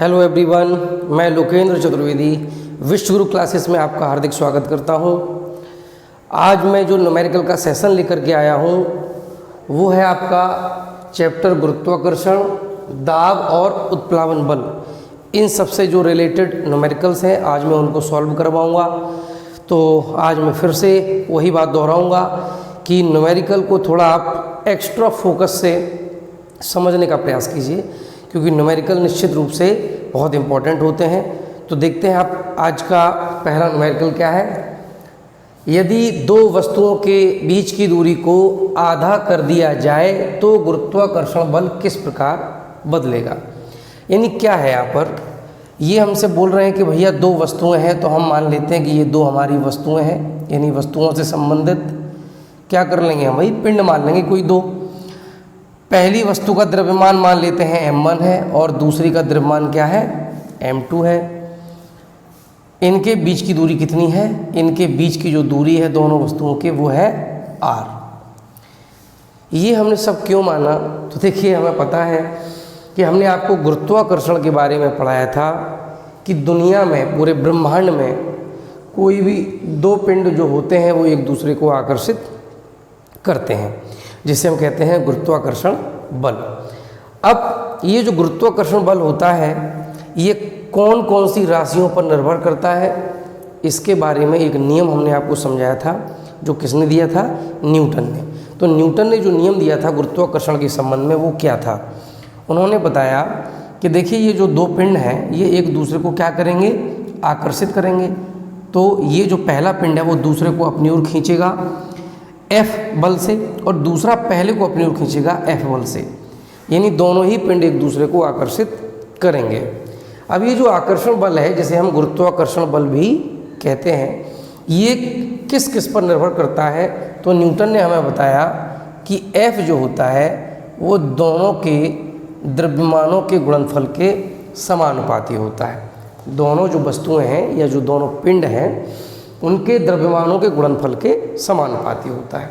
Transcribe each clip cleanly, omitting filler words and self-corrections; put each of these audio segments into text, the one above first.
Hello everyone, मैं Lokendra Chaturvedi विश्वगुरु classes में आपका हार्दिक स्वागत करता हूं। आज मैं जो न्यूमेरिकल का सेशन लेकर के आया हूं वो है आपका चैप्टर गुरुत्वाकर्षण, दाब और उत्प्लावन बल। इन सबसे जो रिलेटेड न्यूमेरिकल्स हैं आज मैं उनको सॉल्व करवाऊंगा। तो आज मैं फिर से वही बात दोहराऊंगा कि न्यूमेरिकल को थोड़ा आप एक्स्ट्रा फोकस से समझने का प्रयास कीजिए, क्योंकि न्यूमेरिकल निश्चित रूप से बहुत इम्पॉर्टेंट होते हैं। तो देखते हैं आप आज का पहला न्यूमेरिकल क्या है। यदि दो वस्तुओं के बीच की दूरी को आधा कर दिया जाए तो गुरुत्वाकर्षण बल किस प्रकार बदलेगा। यानी क्या है यहाँ पर, ये हमसे बोल रहे हैं कि भैया दो वस्तुएं हैं, तो हम मान लेते हैं कि ये दो हमारी वस्तुएं हैं। यानी वस्तुओं से संबंधित क्या कर लेंगे हम, भाई पिंड मान लेंगे कोई दो। पहली वस्तु का द्रव्यमान मान लेते हैं m1 है और दूसरी का द्रव्यमान क्या है, m2 है। इनके बीच की दूरी कितनी है, इनके बीच की जो दूरी है दोनों वस्तुओं के वो है r। ये हमने सब क्यों माना, तो देखिए हमें पता है कि हमने आपको गुरुत्वाकर्षण के बारे में पढ़ाया था कि दुनिया में, पूरे ब्रह्मांड में कोई भी दो पिंड जो होते हैं वो एक दूसरे को आकर्षित करते हैं, जिसे हम कहते हैं गुरुत्वाकर्षण बल। अब ये जो गुरुत्वाकर्षण बल होता है ये कौन कौन सी राशियों पर निर्भर करता है, इसके बारे में एक नियम हमने आपको समझाया था। जो किसने दिया था, न्यूटन ने। तो न्यूटन ने जो नियम दिया था गुरुत्वाकर्षण के संबंध में वो क्या था, उन्होंने बताया कि देखिए ये जो दो पिंड हैं ये एक दूसरे को क्या करेंगे, आकर्षित करेंगे। तो ये जो पहला पिंड है वो दूसरे को अपनी ओर खींचेगा F बल से, और दूसरा पहले को अपनी ओर खींचेगा F बल से। यानी दोनों ही पिंड एक दूसरे को आकर्षित करेंगे। अब ये जो आकर्षण बल है, जिसे हम गुरुत्वाकर्षण बल भी कहते हैं, ये किस किस पर निर्भर करता है। तो न्यूटन ने हमें बताया कि F जो होता है वो दोनों के द्रव्यमानों के गुणनफल के समानुपाती होता है। दोनों जो वस्तुएं हैं या जो दोनों पिंड हैं उनके द्रव्यमानों के गुणनफल के समानुपाती होता है।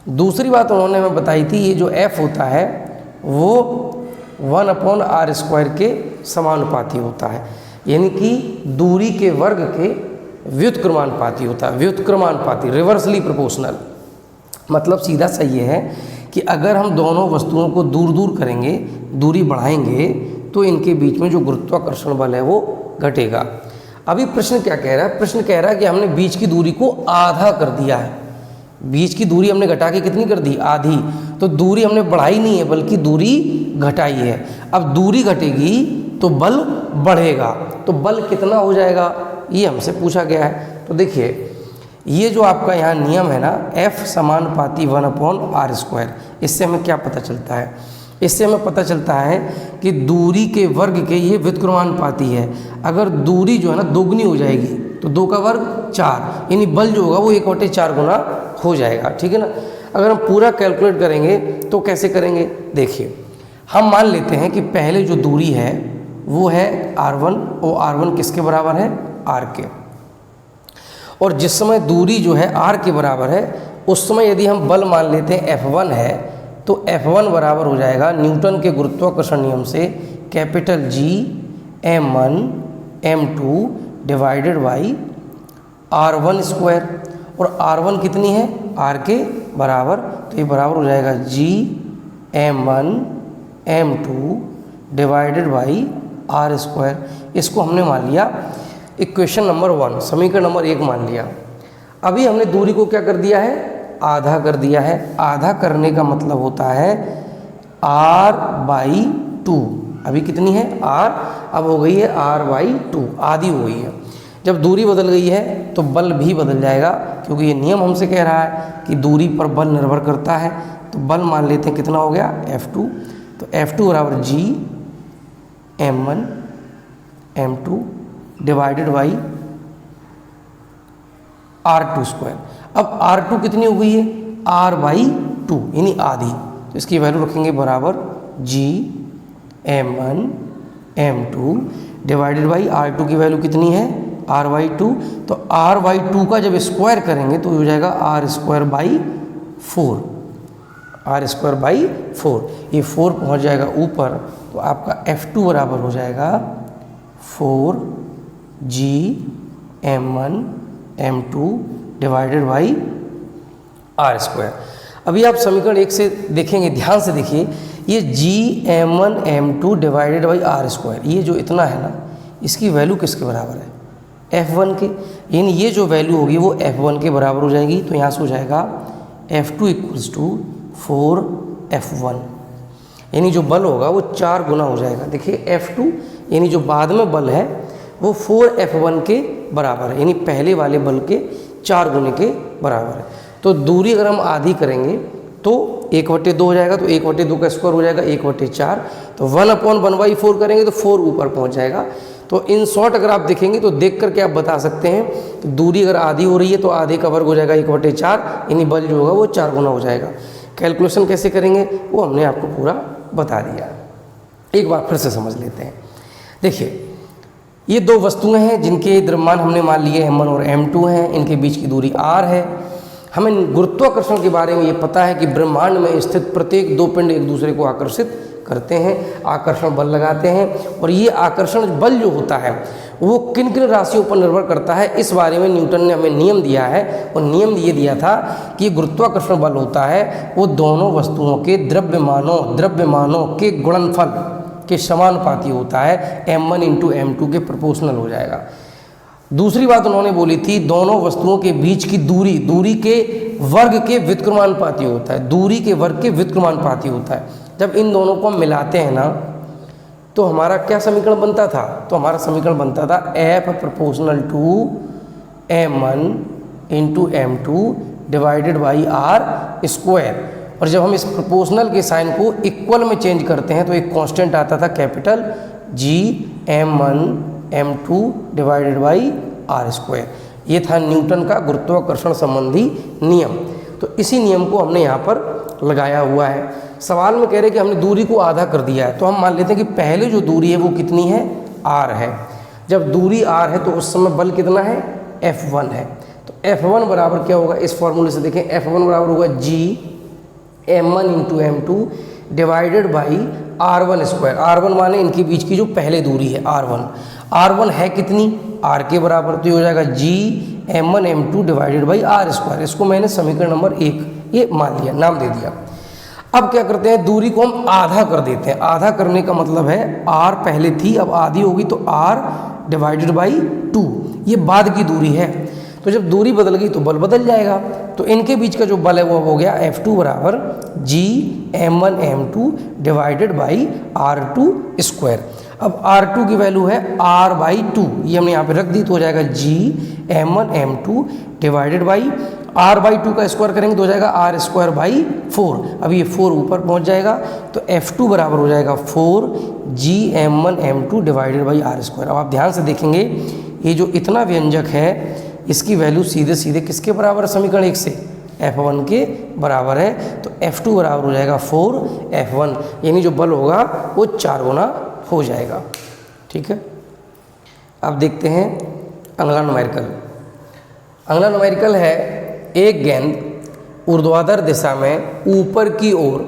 दूसरी बात उन्होंने हमें बताई थी, ये जो F होता है वो 1/r² के समानुपाती होता है। यानी कि दूरी के वर्ग के व्युत्क्रमानुपाती होता है। व्युत्क्रमानुपाती, रिवर्सली प्रोपोर्शनल। मतलब सीधा सा ये है कि अगर हम दोनों वस्तुओं को दूर दूर करेंगे, दूरी बढ़ाएंगे, तो इनके बीच में जो गुरुत्वाकर्षण बल है वो घटेगा। अभी प्रश्न क्या कह रहा है, प्रश्न कह रहा है कि हमने बीच की दूरी को आधा कर दिया है। बीच की दूरी हमने घटा के कितनी कर दी, आधी। तो दूरी हमने बढ़ाई नहीं है बल्कि दूरी घटाई है। अब दूरी घटेगी तो बल बढ़ेगा, तो बल कितना हो जाएगा ये हमसे पूछा गया है। तो देखिए ये जो आपका यहाँ नियम है ना, F समानुपाती 1/r², इससे हमें क्या पता चलता है, इससे हमें पता चलता है कि दूरी के वर्ग के ये व्युत्क्रमानुपाती है। अगर दूरी जो है ना दोगुनी हो जाएगी तो 2 का वर्ग 4, यानी बल जो होगा वो 1/4 गुना हो जाएगा। ठीक है ना। अगर हम पूरा कैलकुलेट करेंगे तो कैसे करेंगे, देखिए हम मान लेते हैं कि पहले जो दूरी है वो है r1, और r1 किसके बराबर है, r के। और जिस समय दूरी जो है r के बराबर है उस समय यदि हम बल मान लेते हैं F1 है, तो F1 बराबर हो जाएगा न्यूटन के गुरुत्वाकर्षण नियम से capital G m1 m2 divided by r1²। और r1 कितनी है, r के बराबर, तो ये बराबर हो जाएगा G m1 m2 divided by r²। इसको हमने मान लिया इक्वेशन नंबर 1, समीकरण नंबर 1 मान लिया। अभी हमने दूरी को क्या कर दिया है, आधा कर दिया है। आधा करने का मतलब होता है r/2। अभी कितनी है, r, अब हो गई है r/2, आधी हो गई है। जब दूरी बदल गई है तो बल भी बदल जाएगा, क्योंकि ये नियम हमसे कह रहा है कि दूरी पर बल निर्भर करता है। तो बल मान लेते हैं कितना हो गया, F2। तो F2 बराबर G m1 m2 divided by r²। अब r2 कितनी हो गई है, r/2, यानी आधी। तो इसकी वैल्यू रखेंगे बराबर G m1 m2 divided by r2 की वैल्यू कितनी है, r/2। तो r/2 का जब स्क्वायर करेंगे तो हो जाएगा r²/4, r²/4। ये 4 पहुंच जाएगा ऊपर, तो आपका F2 बराबर हो जाएगा 4Gm1m2 divided by R square. अभी आप समीकरण 1 से देखेंगे, ध्यान से देखिए, ये Gm1m2 divided by R square, ये जो इतना है ना, इसकी वैल्यू किसके बराबर है? F1 के। यानी ये जो वैल्यू होगी वो F1 के बराबर हो जाएगी। तो यहाँ से हो जाएगा F2 इक्वल्स टू 4F1, यानी जो बल होगा वो 4 गुना हो जाएगा। देखिए F2 यानी जो बाद में बल है वो 4F1 के बराबर है, यानी पहले वाले बल के 4 गुने के बराबर है। तो दूरी अगर हम आधी करेंगे तो 1/2 हो जाएगा, तो 1/2 का स्क्वायर हो जाएगा 1/4। तो 1/1/4 करेंगे तो 4 ऊपर पहुंच जाएगा। तो इन शॉर्ट अगर आप देखेंगे तो देख करके आप बता सकते हैं कि दूरी अगर आधी हो रही है तो आधे का वर्ग हो जाएगा 1/4, यानी बल जो होगा वो 4 गुना हो जाएगा। कैलकुलेशन कैसे करेंगे वो हमने आपको पूरा बता दिया। एक बार फिर से समझ लेते हैं। देखिए, ये दो वस्तुएं हैं जिनके द्रव्यमान हमने मान लिए m1 और m2 हैं, इनके बीच की दूरी r है। हमें गुरुत्वाकर्षण के बारे में ये पता है कि ब्रह्मांड में स्थित प्रत्येक दो पिंड एक दूसरे को आकर्षित करते हैं, आकर्षण बल लगाते हैं, और ये आकर्षण बल जो होता है वो किन किन राशियों पर निर्भर करता है, इस बारे में न्यूटन ने हमें नियम दिया है। और नियम ये दिया था कि गुरुत्वाकर्षण बल होता है वो दोनों वस्तुओं के द्रव्यमानों के गुणनफल के समानुपाती होता है, m1 इंटू m2 के प्रोपोर्शनल हो जाएगा। दूसरी बात उन्होंने बोली थी, दोनों वस्तुओं के बीच की दूरी के वर्ग के व्युत्क्रमानुपाती होता है, दूरी के वर्ग के व्युत्क्रमानुपाती होता है। जब इन दोनों को हम मिलाते हैं ना तो हमारा क्या समीकरण बनता था? तो हमारा समीकरण बनता था F proportional to m1 into m2 divided by r square. और जब हम इस प्रोपोर्शनल के साइन को इक्वल में चेंज करते हैं तो एक कांस्टेंट आता था capital Gm1 m2 divided by R square. ये था न्यूटन का गुरुत्वाकर्षण संबंधी नियम। तो इसी नियम को हमने यहाँ पर लगाया हुआ है। सवाल में कह रहे कि हमने दूरी को आधा कर दिया है, तो हम मान लेते हैं कि पहले जो दूरी है वो कितनी है? r है। जब दूरी r है तो उस समय बल कितना है? F1 है। तो F1 बराबर क्या होगा? इस फॉर्मूले से देखें, F1 बराबर होगा Gm1 into m2 divided by r1 square. r1 माने इनके बीच की जो पहले दूरी है r1 है कितनी? r के बराबर, तो ये हो जाएगा Gm1 m2 divided by r square. इसको मैंने समीकरण नंबर 1 ये मान लिया, नाम दे दिया। अब क्या करते हैं, दूरी को हम आधा कर देते हैं। आधा करने का मतलब है r पहले थी, अब आधी होगी तो r डिवाइडेड बाई 2, ये बाद की दूरी है। तो जब दूरी बदल गई तो बल बदल जाएगा। तो इनके बीच का जो बल है वो हो गया F2 बराबर Gm1 m2 divided by r2 square. अब r2 की वैल्यू है r/2, ये हमने यहाँ पे रख दी, तो हो जाएगा Gm1 m2 divided by r/2 का स्क्वायर करेंगे तो हो जाएगा r स्क्वायर बाई 4। अब ये 4 ऊपर पहुँच जाएगा तो F2 बराबर हो जाएगा 4 Gm1 m2 divided by r square. अब आप ध्यान से देखेंगे, ये जो इतना व्यंजक है इसकी वैल्यू सीधे सीधे किसके बराबर है? समीकरण 1 से F1 के बराबर है। तो F2 बराबर हो जाएगा 4F1, यानी जो बल होगा वो 4 गुना हो जाएगा। ठीक है, अब देखते हैं अगला न्यूमेरिकल। अगला न्यूमेरिकल है, एक गेंद ऊर्ध्वाधर दिशा में ऊपर की ओर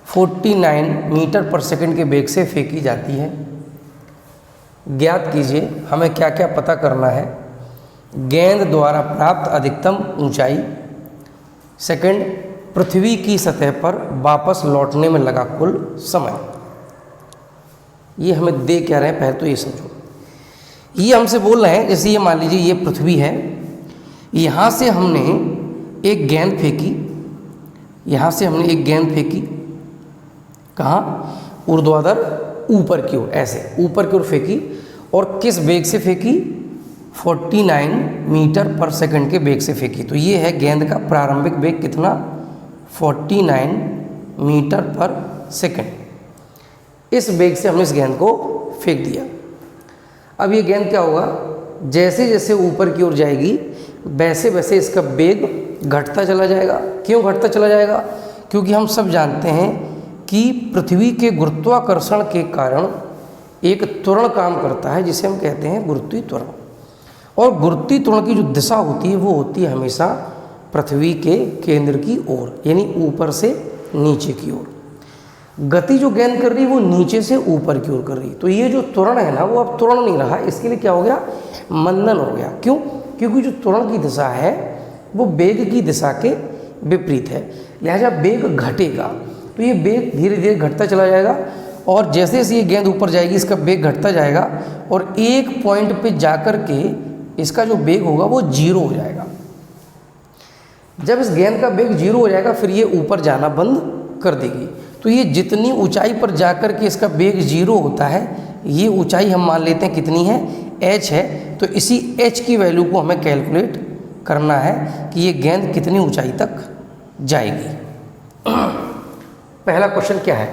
49 मीटर पर सेकंड के वेग से फेंकी जाती है। ज्ञात कीजिए, हमें क्या क्या पता करना है। गेंद द्वारा प्राप्त अधिकतम ऊंचाई, सेकंड पृथ्वी की सतह पर वापस लौटने में लगा कुल समय। ये हमें दे क्या रहे हैं, पहले तो ये समझो। ये हमसे बोल रहे हैं, जैसे ये मान लीजिए ये पृथ्वी है, यहाँ से हमने एक गेंद फेंकी, यहाँ से हमने एक गेंद फेंकी, कहाँ? ऊर्ध्वाधर ऊपर की ओर, ऐसे ऊपर की ओर फेंकी। और किस वेग से फेंकी? 49 मीटर पर सेकंड के वेग से फेंकी। तो ये है गेंद का प्रारंभिक वेग कितना? 49 मीटर पर सेकंड। इस वेग से हमने इस गेंद को फेंक दिया। अब ये गेंद क्या होगा, जैसे जैसे ऊपर की ओर जाएगी वैसे वैसे इसका वेग घटता चला जाएगा। क्यों घटता चला जाएगा? क्योंकि हम सब जानते हैं कि पृथ्वी के गुरुत्वाकर्षण के कारण एक त्वरण काम करता है जिसे हम कहते हैं गुरुत्वीय त्वरण। और गुरुत्वीय त्वरण की जो दिशा होती है वो होती है हमेशा पृथ्वी के केंद्र की ओर, यानी ऊपर से नीचे की ओर। गति जो गेंद कर रही है वो नीचे से ऊपर की ओर कर रही है। तो ये जो त्वरण है ना वो अब त्वरण नहीं रहा, इसके लिए क्या हो गया, मंदन हो गया। क्यों? क्योंकि जो त्वरण की दिशा है वो वेग की दिशा के विपरीत है, लिहाजा वेग घटेगा। तो ये वेग धीरे धीरे घटता चला जाएगा और जैसे जैसे ये गेंद ऊपर जाएगी इसका वेग घटता जाएगा और एक पॉइंट पे जाकर के इसका जो वेग होगा वो 0 हो जाएगा। जब इस गेंद का वेग 0 हो जाएगा फिर ये ऊपर जाना बंद कर देगी। तो ये जितनी ऊंचाई पर जाकर के इसका वेग 0 होता है, ये ऊंचाई हम मान लेते हैं कितनी है, h है। तो इसी h की वैल्यू को हमें कैलकुलेट करना है कि ये गेंद कितनी ऊंचाई तक जाएगी। पहला क्वेश्चन क्या है,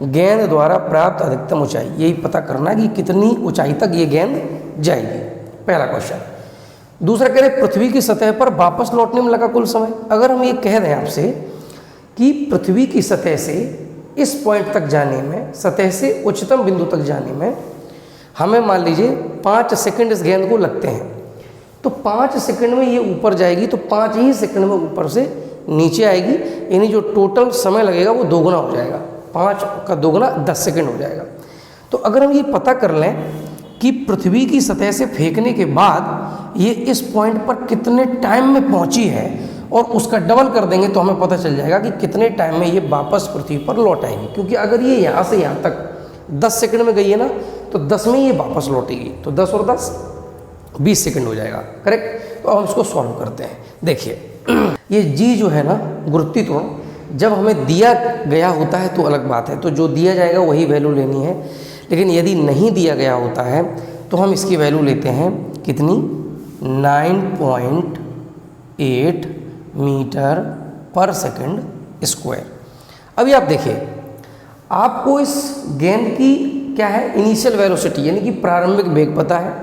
गेंद द्वारा प्राप्त अधिकतम ऊंचाई, यही पता करना है कि कितनी ऊंचाई तक ये गेंद जाएगी, पहला क्वेश्चन। दूसरा कह रहे पृथ्वी की सतह पर वापस लौटने में लगा कुल समय। अगर हम ये कह दें आपसे कि पृथ्वी की सतह से इस पॉइंट तक जाने में, सतह से उच्चतम बिंदु तक जाने में हमें मान लीजिए 5 सेकंड इस गेंद को लगते हैं, तो 5 सेकंड में ये ऊपर जाएगी तो 5 ही सेकंड में ऊपर से नीचे आएगी, यानी जो टोटल समय लगेगा वो दोगुना हो जाएगा, 5 का दोगुना 10 सेकंड हो जाएगा। तो अगर हम ये पता कर लें कि पृथ्वी की सतह से फेंकने के बाद ये इस पॉइंट पर कितने टाइम में पहुंची है और उसका डबल कर देंगे तो हमें पता चल जाएगा कि कितने टाइम में ये वापस पृथ्वी पर लौट आएगी। क्योंकि अगर ये यहाँ से यहाँ तक 10 सेकंड में गई है ना, तो 10 में ये वापस लौटेगी, तो 10 और 10 20 सेकंड हो जाएगा, करेक्ट। तो हम इसको सॉल्व करते हैं। देखिए ये जी जो है ना गुरुत्वीय त्वरण, जब हमें दिया गया होता है तो अलग बात है, तो जो दिया जाएगा वही वैल्यू लेनी है। लेकिन यदि नहीं दिया गया होता है तो हम इसकी वैल्यू लेते हैं कितनी, 9.8 मीटर पर सेकंड स्क्वायर। अभी आप देखिए, आपको इस गेंद की क्या है, इनिशियल वेलोसिटी यानी कि प्रारंभिक वेग पता है,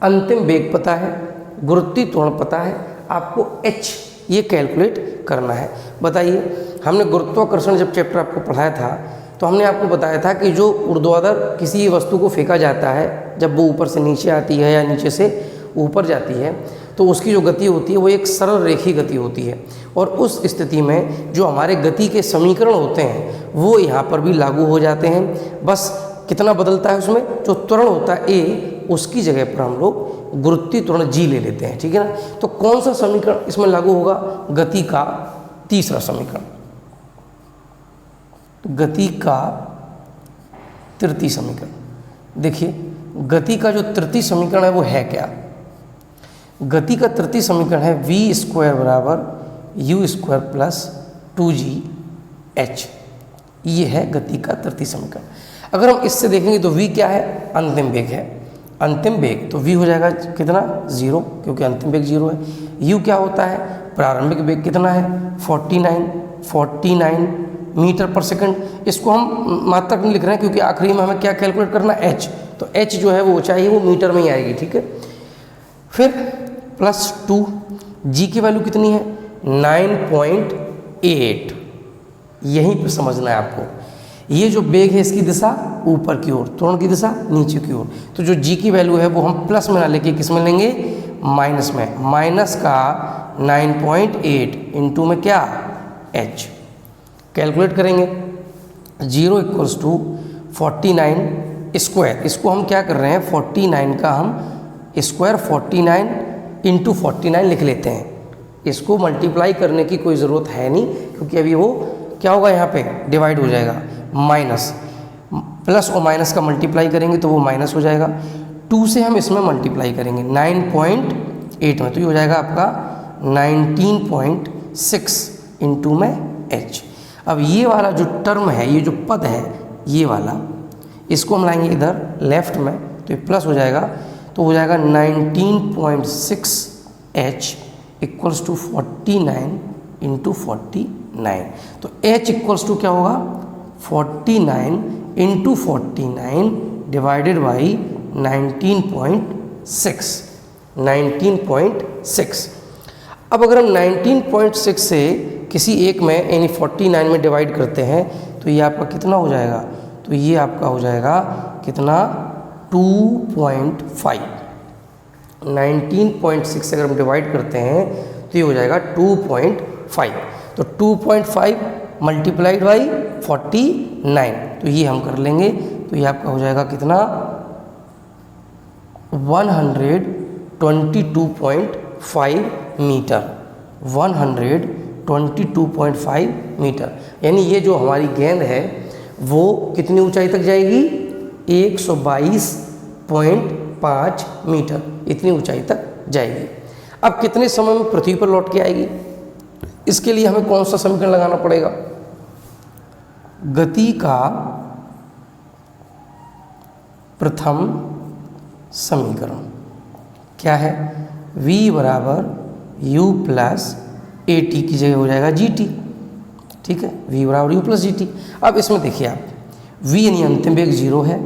अंतिम वेग पता है, गुरुत्वीय त्वरण पता है, आपको h ये कैलकुलेट करना है। बताइए, हमने गुरुत्वाकर्षण जब चैप्टर आपको पढ़ाया था तो हमने आपको बताया था कि जो ऊर्ध्वाधर किसी वस्तु को फेंका जाता है, जब वो ऊपर से नीचे आती है या नीचे से ऊपर जाती है, तो उसकी जो गति होती है वो एक सरल रेखी गति होती है। और उस स्थिति में जो हमारे गति के समीकरण होते हैं वो यहाँ पर भी लागू हो जाते हैं। बस कितना बदलता है उसमें, जो त्वरण होता है a, उसकी जगह पर हम लोग गुरुत्वीय त्वरण g ले लेते हैं, ठीक है ना। तो कौन सा समीकरण इसमें लागू होगा, गति का तीसरा समीकरण, गति का तृतीय समीकरण। देखिए गति का जो तृतीय समीकरण है वो है क्या, गति का तृतीय समीकरण है v² बराबर u² प्लस 2gh, ये है गति का तृतीय समीकरण। अगर हम इससे देखेंगे तो v क्या है, अंतिम वेग है, अंतिम वेग, तो v हो जाएगा कितना, 0, क्योंकि अंतिम वेग 0 है। u क्या होता है, प्रारंभिक वेग कितना है, 49 मीटर पर सेकंड। इसको हम मात्रक नहीं लिख रहे हैं क्योंकि आखिरी में हमें क्या कैलकुलेट करना है, h, तो h जो है वो ऊंचाई वो मीटर में ही आएगी, ठीक है। फिर प्लस 2, g की वैल्यू कितनी है, 9.8, यहीं पे समझना है आपको। ये जो वेग है इसकी दिशा ऊपर की ओर, त्वरण की दिशा नीचे की ओर, तो जो g की वैल्यू है वो हम प्लस में ना लेके किस में लेंगे, माइनस में। माइनस का 9.8 इंटू में क्या, h, कैलकुलेट करेंगे। 0 = 49 स्क्वायर, इसको हम क्या कर रहे हैं, 49 का हम स्क्वायर 49 इंटू 49 लिख लेते हैं। इसको मल्टीप्लाई करने की कोई ज़रूरत है नहीं क्योंकि अभी वो क्या होगा, यहाँ पे डिवाइड हो जाएगा, माइनस प्लस और माइनस का मल्टीप्लाई करेंगे तो वो माइनस हो जाएगा। 2 से हम इसमें मल्टीप्लाई करेंगे 9.8 में, तो ये हो जाएगा आपका 19.6 इंटू में h। अब ये वाला जो टर्म है, ये जो पद है ये वाला, इसको हम लाएंगे इधर लेफ्ट में, तो ये प्लस हो जाएगा, तो हो जाएगा 19.6 h इक्वल्स टू 49 इंटू 49। तो h इक्वल्स टू क्या होगा, 49 इंटू 49 डिवाइडेड बाई 19.6। अब अगर हम 19.6 से किसी एक में यानी 49 में डिवाइड करते हैं तो ये आपका कितना हो जाएगा, तो ये आपका हो जाएगा कितना, 2.5। 19.6 से अगर हम डिवाइड करते हैं तो ये हो जाएगा 2.5। तो 2.5 मल्टीप्लाइड बाई 49 49। तो ये हम कर लेंगे, तो ये आपका हो जाएगा कितना 122.5 मीटर, 122.5 मीटर। यानी ये जो हमारी गेंद है वो कितनी ऊंचाई तक जाएगी, 122.5 मीटर, इतनी ऊंचाई तक जाएगी। अब कितने समय में पृथ्वी पर लौट के आएगी, इसके लिए हमें कौन सा समीकरण लगाना पड़ेगा, गति का प्रथम समीकरण क्या है, v बराबर u प्लस ए टी की जगह हो जाएगा जी टी। ठीक है, v बराबर u प्लस जी टी। अब इसमें देखिए आप, v यानी अंतिम वेग 0 है,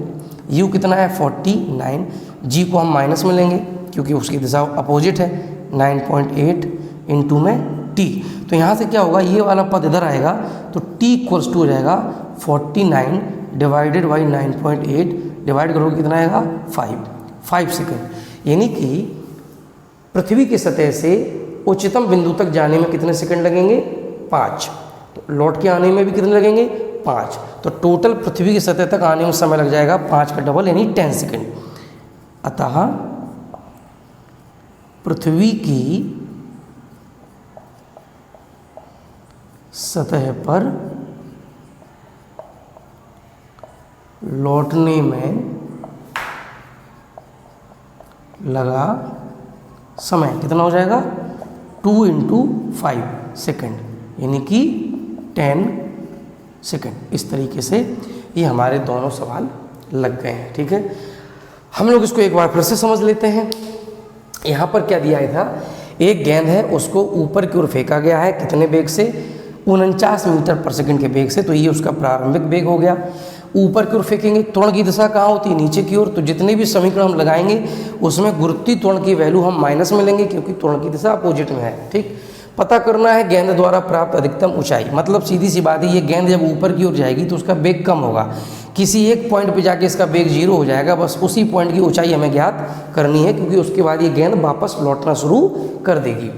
u कितना है 49, g को हम माइनस में लेंगे क्योंकि उसकी दिशा अपोजिट है, 9.8 इंटू में t। तो यहाँ से क्या होगा, ये वाला पद इधर आएगा तो t इक्वल्स टू हो जाएगा 49 डिवाइडेड बाई 9.8, डिवाइड करोगे कितना आएगा 5 सेकेंड। यानी कि पृथ्वी की सतह से उच्चतम बिंदु तक जाने में कितने सेकंड लगेंगे, 5। तो लौट के आने में भी कितने लगेंगे, 5। तो टोटल पृथ्वी की सतह तक आने में समय लग जाएगा 5 का डबल यानी 10 सेकंड। अतः पृथ्वी की सतह पर लौटने में लगा समय कितना हो जाएगा, 2 × 5 सेकेंड, यानी कि 10 सेकेंड। इस तरीके से ये हमारे दोनों सवाल लग गए हैं। ठीक है, हम लोग इसको एक बार फिर से समझ लेते हैं। यहाँ पर क्या दिया था, एक गेंद है उसको ऊपर की ओर फेंका गया है, कितने वेग से, 49 मीटर पर सेकंड के वेग से। तो ये उसका प्रारंभिक वेग हो गया। ऊपर की ओर फेंकेंगे, त्वरण की दिशा कहाँ होती है, नीचे की ओर। तो जितने भी समीकरण हम लगाएंगे उसमें गुरुत्वीय त्वरण की वैल्यू हम माइनस में लेंगे क्योंकि त्वरण की दिशा अपोजिट में है। ठीक, पता करना है गेंद द्वारा प्राप्त अधिकतम ऊंचाई। मतलब सीधी सी बात है, ये गेंद जब ऊपर की ओर जाएगी तो उसका वेग कम होगा, किसी एक पॉइंट पे जाके इसका वेग 0 हो जाएगा। बस उसी पॉइंट की ऊंचाई हमें ज्ञात करनी है क्योंकि उसके बाद ये गेंद वापस लौटना शुरू कर देगी।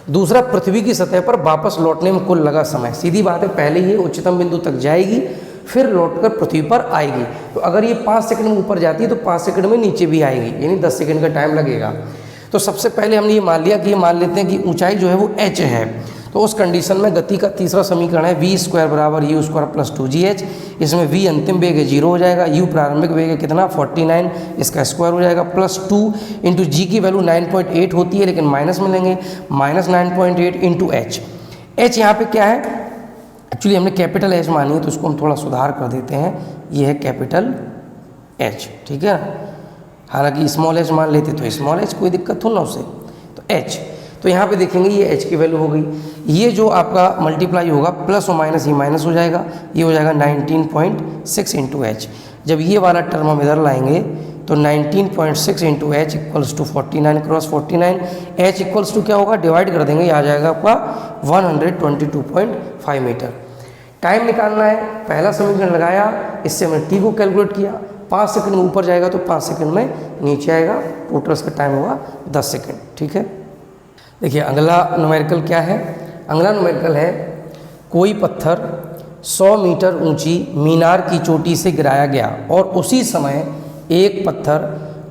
दूसरा, पृथ्वी की सतह पर वापस लौटने में कुल लगा समय। सीधी बात है, पहले ये उच्चतम बिंदु तक जाएगी फिर लौटकर पृथ्वी पर आएगी। तो अगर ये 5 सेकंड में ऊपर जाती है तो 5 सेकंड में नीचे भी आएगी, यानी 10 सेकंड का टाइम लगेगा। तो सबसे पहले हमने ये मान लिया कि ये मान लेते हैं कि ऊंचाई जो है वो h है। तो उस कंडीशन में गति का तीसरा समीकरण है v स्क्वायर बराबर u स्क्वायर प्लस 2gh। इसमें v अंतिम वेग है 0 हो जाएगा, u प्रारंभिक वेग है कितना 49, इसका स्क्वायर हो जाएगा, प्लस 2 इंटू जी की वैल्यू 9.8 होती है लेकिन माइनस में लेंगे, माइनस 9.8 इंटू h। h यहाँ पे क्या है, एक्चुअली हमने कैपिटल H मानी है तो उसको हम थोड़ा सुधार कर देते हैं, ये है कैपिटल H। ठीक है, हालांकि स्मॉल h मान लेते तो स्मॉल h, कोई दिक्कत हो ना उसे। तो h, तो यहाँ पे देखेंगे ये h की वैल्यू हो गई। ये जो आपका मल्टीप्लाई होगा प्लस और माइनस, ये माइनस हो जाएगा, ये हो जाएगा 19.6 इंटू h। जब ये वाला टर्म हम इधर लाएंगे तो 19.6 into h equals to 49 cross 49, h equals to क्या होगा, डिवाइड कर देंगे, आ जाएगा आपका 122.5 मीटर। टाइम निकालना है, पहला समीकरण लगाया, इससे हमने t को कैलकुलेट किया, 5 सेकंड में ऊपर जाएगा तो 5 सेकंड में नीचे आएगा, टोटल इसका टाइम होगा 10 सेकंड। ठीक है, देखिए अगला न्यूमेरिकल क्या है, अगला न्यूमेरिकल है, कोई पत्थर 100 मीटर ऊंची मीनार की चोटी से गिराया गया और उसी समय एक पत्थर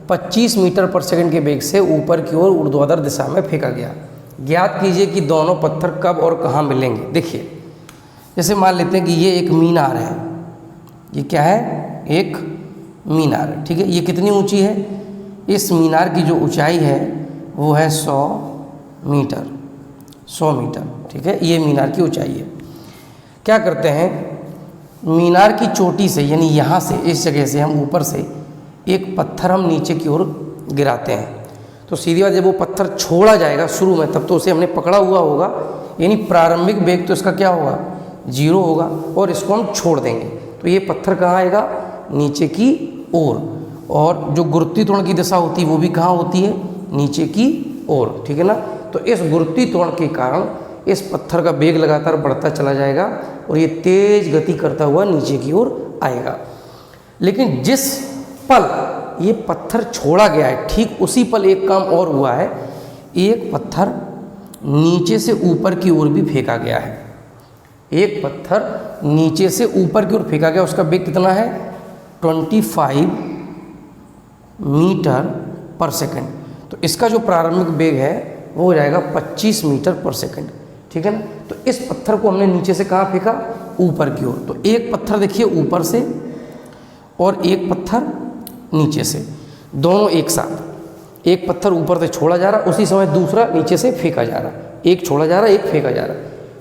25 मीटर पर सेकंड के वेग से ऊपर की ओर ऊर्ध्वाधर दिशा में फेंका गया। ज्ञात कीजिए कि दोनों पत्थर कब और कहाँ मिलेंगे। देखिए, जैसे मान लेते हैं कि ये एक मीनार है, ये क्या है, एक मीनार है। ठीक है, ये कितनी ऊंची है, इस मीनार की जो ऊंचाई है वो है 100 मीटर। ठीक है, ये मीनार की ऊंचाई है। क्या करते हैं, मीनार की चोटी से यानी यहाँ से, इस जगह से हम ऊपर से एक पत्थर हम नीचे की ओर गिराते हैं। तो सीधी बात, जब वो पत्थर छोड़ा जाएगा शुरू में तब तो उसे हमने पकड़ा हुआ होगा, यानी प्रारंभिक वेग तो इसका क्या होगा, 0 होगा, और इसको हम छोड़ देंगे तो ये पत्थर कहाँ आएगा, नीचे की ओर। और जो गुरुत्वीय त्वरण की दिशा होती है वो भी कहाँ होती है, नीचे की ओर। ठीक है ना, तो इस गुरुत्वीय त्वरण के कारण इस पत्थर का वेग लगातार बढ़ता चला जाएगा और ये तेज गति करता हुआ नीचे की ओर आएगा। लेकिन जिस पल ये पत्थर छोड़ा गया है ठीक उसी पल एक काम और हुआ है, एक पत्थर नीचे से ऊपर की ओर भी फेंका गया है। एक पत्थर नीचे से ऊपर की ओर फेंका गया, उसका वेग कितना है 25 मीटर पर सेकंड। तो इसका जो प्रारंभिक वेग है वो हो जाएगा 25 मीटर पर सेकंड, ठीक है ना। तो इस पत्थर को हमने नीचे से कहाँ फेंका, ऊपर की ओर। तो एक पत्थर देखिए ऊपर से और एक पत्थर नीचे से, दोनों एक साथ। एक पत्थर ऊपर से छोड़ा जा रहा, उसी समय दूसरा नीचे से फेंका जा रहा, एक छोड़ा जा रहा एक फेंका जा रहा।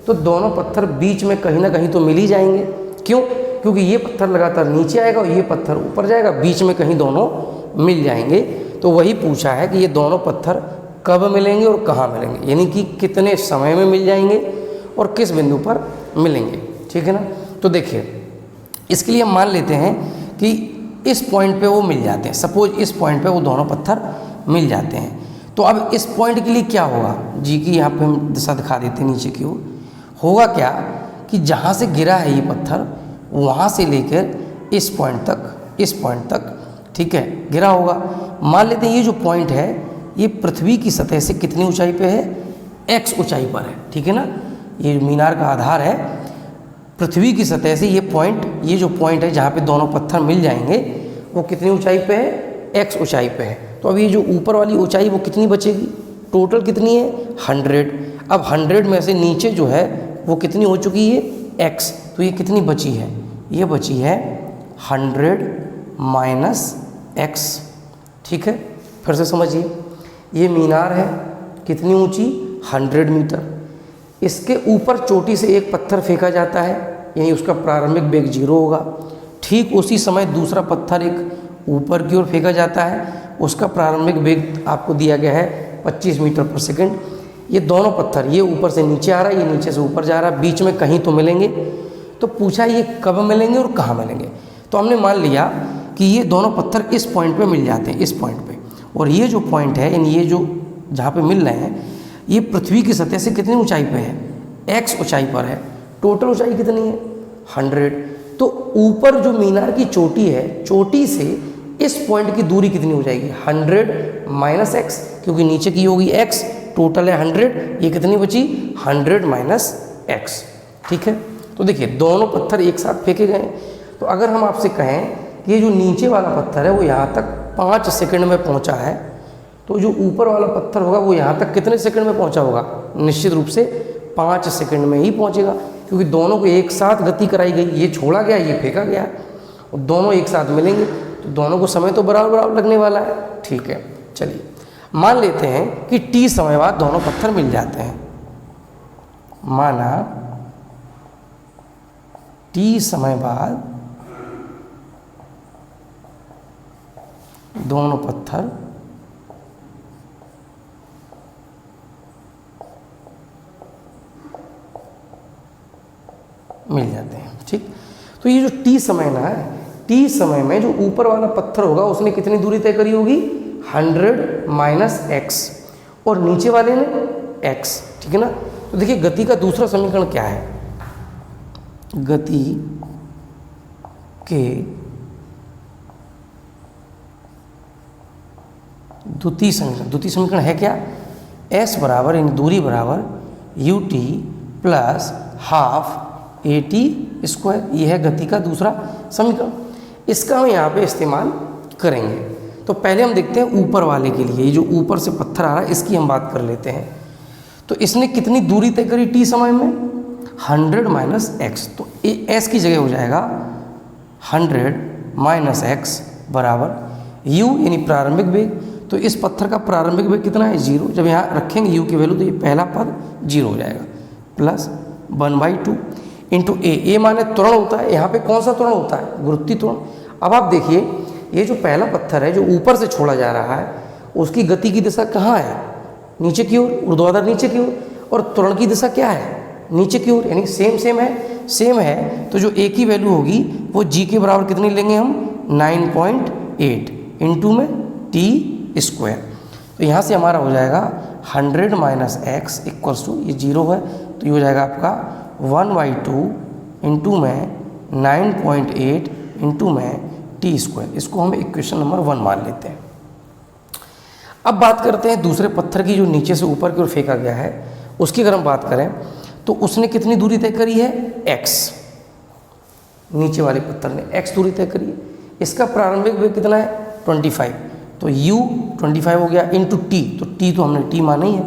तो दोनों पत्थर बीच में कहीं ना कहीं तो मिल ही जाएंगे। क्यों? क्योंकि ये पत्थर लगातार नीचे आएगा और ये पत्थर ऊपर जाएगा, बीच में कहीं दोनों मिल जाएंगे। तो वही पूछा है कि ये दोनों पत्थर कब मिलेंगे और कहाँ मिलेंगे, यानी कि कितने समय में मिल जाएंगे और किस बिंदु पर मिलेंगे, ठीक है ना। तो देखिए इसके लिए हम मान लेते हैं कि इस पॉइंट पे वो मिल जाते हैं। सपोज इस पॉइंट पे वो दोनों पत्थर मिल जाते हैं। तो अब इस पॉइंट के लिए क्या होगा, जी की यहाँ पे हम दिशा दिखा देते हैं नीचे की ओर। होगा क्या कि जहाँ से गिरा है ये पत्थर वहाँ से लेकर इस पॉइंट तक, ठीक है, गिरा होगा। मान लेते हैं ये जो पॉइंट है ये पृथ्वी की सतह से कितनी ऊंचाई पे है, x ऊंचाई पर है, ठीक है ना। ये मीनार का आधार है, पृथ्वी की सतह से ये जो पॉइंट है जहाँ पे दोनों पत्थर मिल जाएंगे वो कितनी ऊंचाई पे है, x ऊंचाई पे है। तो अब ये जो ऊपर वाली ऊंचाई वो कितनी बचेगी, टोटल कितनी है 100। अब 100 में से नीचे जो है वो कितनी हो चुकी है x, तो ये कितनी बची है, ये बची है 100 माइनस x, ठीक है। फिर से समझिए, ये मीनार है कितनी ऊंची 100 मीटर, इसके ऊपर चोटी से एक पत्थर फेंका जाता है, यानी उसका प्रारंभिक वेग 0 होगा। ठीक उसी समय दूसरा पत्थर एक ऊपर की ओर फेंका जाता है, उसका प्रारंभिक वेग आपको दिया गया है 25 मीटर पर सेकंड। ये दोनों पत्थर, ये ऊपर से नीचे आ रहा है, ये नीचे से ऊपर जा रहा है, बीच में कहीं तो मिलेंगे। तो पूछा ये कब मिलेंगे और कहाँ मिलेंगे। तो हमने मान लिया कि ये दोनों पत्थर इस पॉइंट पे मिल जाते हैं, इस पॉइंट पे। और ये जो पॉइंट है, यानी ये जो जहाँ पे मिल रहे हैं, ये पृथ्वी की सतह से कितनी ऊंचाई पे है, x ऊंचाई पर है। टोटल ऊंचाई कितनी है 100। तो ऊपर जो मीनार की चोटी है, चोटी से इस पॉइंट की दूरी कितनी हो जाएगी 100 माइनस x, क्योंकि नीचे की होगी x, टोटल है 100, ये कितनी बची 100 माइनस x, ठीक है। तो देखिए दोनों पत्थर एक साथ फेंके गए। तो अगर हम आपसे कहें कि ये जो नीचे वाला पत्थर है वो यहाँ तक 5 सेकंड में पहुँचा है, तो जो ऊपर वाला पत्थर होगा वो यहाँ तक कितने सेकंड में पहुँचा होगा, निश्चित रूप से 5 सेकंड में ही पहुँचेगा, क्योंकि दोनों को एक साथ गति कराई गई। ये छोड़ा गया, ये फेंका गया, और दोनों एक साथ मिलेंगे तो दोनों को समय तो बराबर लगने वाला है, ठीक है। चलिए मान लेते हैं कि t समय बाद दोनों पत्थर मिल जाते हैं। माना t समय बाद दोनों पत्थर मिल जाते हैं, ठीक। तो ये जो t समय ना है, t समय में जो ऊपर वाला पत्थर होगा उसने कितनी दूरी तय करी होगी 100 माइनस x, और नीचे वाले ने x, ठीक है ना। तो देखिए गति का दूसरा समीकरण क्या है, गति के द्वितीय समीकरण है क्या, s बराबर यानी दूरी बराबर ut plus half at square. ये है गति का दूसरा समीकरण, इसका हम यहाँ पे इस्तेमाल करेंगे। तो पहले हम देखते हैं ऊपर वाले के लिए, ये जो ऊपर से पत्थर आ रहा है इसकी हम बात कर लेते हैं। तो इसने कितनी दूरी तय करी t समय में 100 माइनस x, तो s की जगह हो जाएगा 100 माइनस x बराबर u यानी प्रारंभिक वेग। तो इस पत्थर का प्रारंभिक वेग कितना है 0, जब यहाँ रखेंगे u की वैल्यू तो ये पहला पद 0 हो जाएगा, प्लस 1/2 इंटू ए माने त्वरण होता है। यहाँ पे कौन सा त्वरण होता है, गुरुत्वीय त्वरण। अब आप देखिए ये जो पहला पत्थर है जो ऊपर से छोड़ा जा रहा है उसकी गति की दिशा कहाँ है, नीचे की ओर, ऊर्ध्वाधर नीचे की ओर, और त्वरण की दिशा क्या है नीचे की ओर, यानी सेम है। तो जो ए की वैल्यू होगी वो जी के बराबर कितनी लेंगे हम 9.8 इंटू में टी स्क्वायर। तो यहाँ से हमारा हो जाएगा 100 माइनस एक्स इक्वल्स टू, ये 0 है तो ये हो जाएगा आपका 1/2 इंटू में 9.8 इंटू में टी स्क्वायर। इसको हम इक्वेशन नंबर 1 मान लेते हैं। अब बात करते हैं दूसरे पत्थर की जो नीचे से ऊपर की ओर फेंका गया है उसकी अगर हम बात करें तो उसने कितनी दूरी तय करी है, x, नीचे वाले पत्थर ने x दूरी तय करी है। इसका प्रारंभिक वेग कितना है, 25, तो u 25 हो गया इंटू t, तो t तो हमने t माना ही है,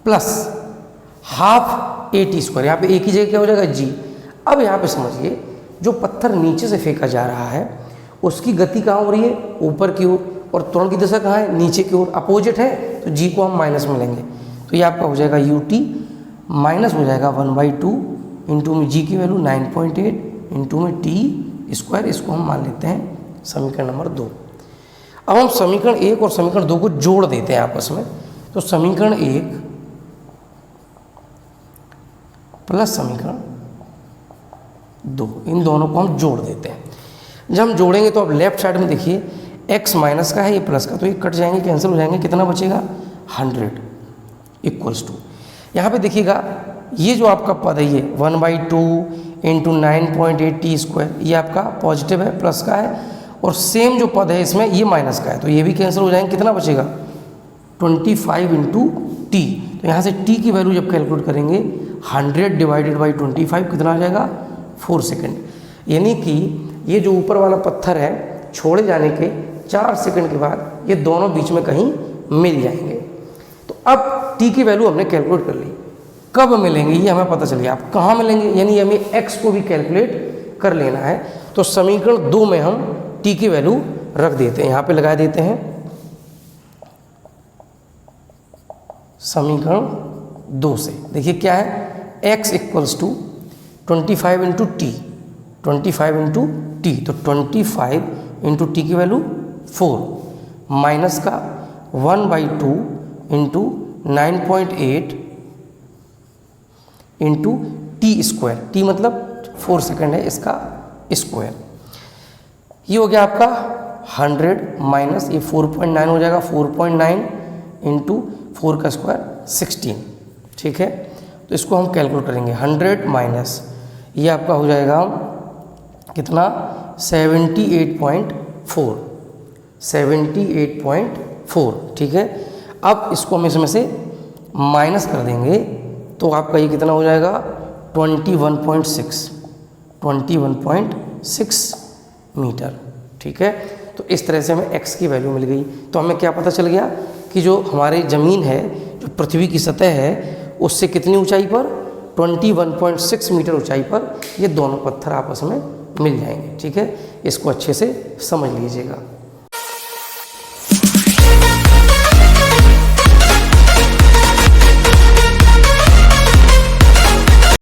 plus half A T square, यहाँ पे ए की जगह क्या हो जाएगा g। अब यहाँ पे समझिए जो पत्थर नीचे से फेंका जा रहा है उसकी गति कहाँ हो रही है, ऊपर की ओर, और त्वरण की दिशा कहाँ है, नीचे की ओर, अपोजिट है, तो g को हम माइनस में लेंगे, तो ये आपका हो जाएगा ut माइनस हो जाएगा 1/2 इंटू में g की वैल्यू 9.8 इंटू में t स्क्वायर, इसको हम मान लेते हैं समीकरण नंबर 2। अब हम समीकरण 1 और समीकरण 2 को जोड़ देते हैं आपस में, तो समीकरण 1 प्लस समीकरण 2, इन दोनों को हम जोड़ देते हैं। जब हम जोड़ेंगे तो अब लेफ्ट साइड में देखिए x माइनस का है, ये प्लस का, तो ये कट जाएंगे, कैंसिल हो जाएंगे, कितना बचेगा 100 इक्वल्स टू, यहाँ पे देखिएगा ये जो आपका पद है ये 1/2 इंटू 9.8 टी स्क्वायर, ये आपका पॉजिटिव है, प्लस का है, और सेम जो पद है इसमें ये माइनस का है, तो ये भी कैंसिल हो जाएंगे, कितना बचेगा 25 इंटू टी, तो यहाँ से टी की वैल्यू जब कैलकुलेट करेंगे 100 डिवाइडेड बाई 25 कितना आ जाएगा 4 सेकेंड, यानी कि ये जो ऊपर वाला पत्थर है छोड़े जाने के 4 सेकंड के बाद ये दोनों बीच में कहीं मिल जाएंगे। तो अब t की वैल्यू हमने कैलकुलेट कर ली, कब मिलेंगे ये हमें पता चल गया, आप कहाँ मिलेंगे, यानी हमें x को भी कैलकुलेट कर लेना है। तो समीकरण 2 में हम t की वैल्यू रख देते हैं, यहाँ पे लगा देते हैं समीकरण 2 से, देखिए क्या है, x equals to 25 into T, 25 into T, तो 25 इंटू टी की वैल्यू 4 माइनस का 1/2 into 9.8 into T square, T मतलब 4 सेकेंड है, इसका स्क्वायर, ये हो गया आपका 100 माइनस ये 4.9 हो जाएगा, 4.9 इंटू 4 का स्क्वायर 16, ठीक है। तो इसको हम कैलकुलेट करेंगे, 100 माइनस ये आपका हो जाएगा कितना 78.4, ठीक है। अब इसको हम इसमें से माइनस कर देंगे तो आपका ये कितना हो जाएगा 21.6 मीटर, ठीक है। तो इस तरह से हमें x की वैल्यू मिल गई। तो हमें क्या पता चल गया कि जो हमारी ज़मीन है, जो पृथ्वी की सतह है, उससे कितनी ऊंचाई पर 21.6 मीटर ऊंचाई पर ये दोनों पत्थर आपस में मिल जाएंगे, ठीक है। इसको अच्छे से समझ लीजिएगा।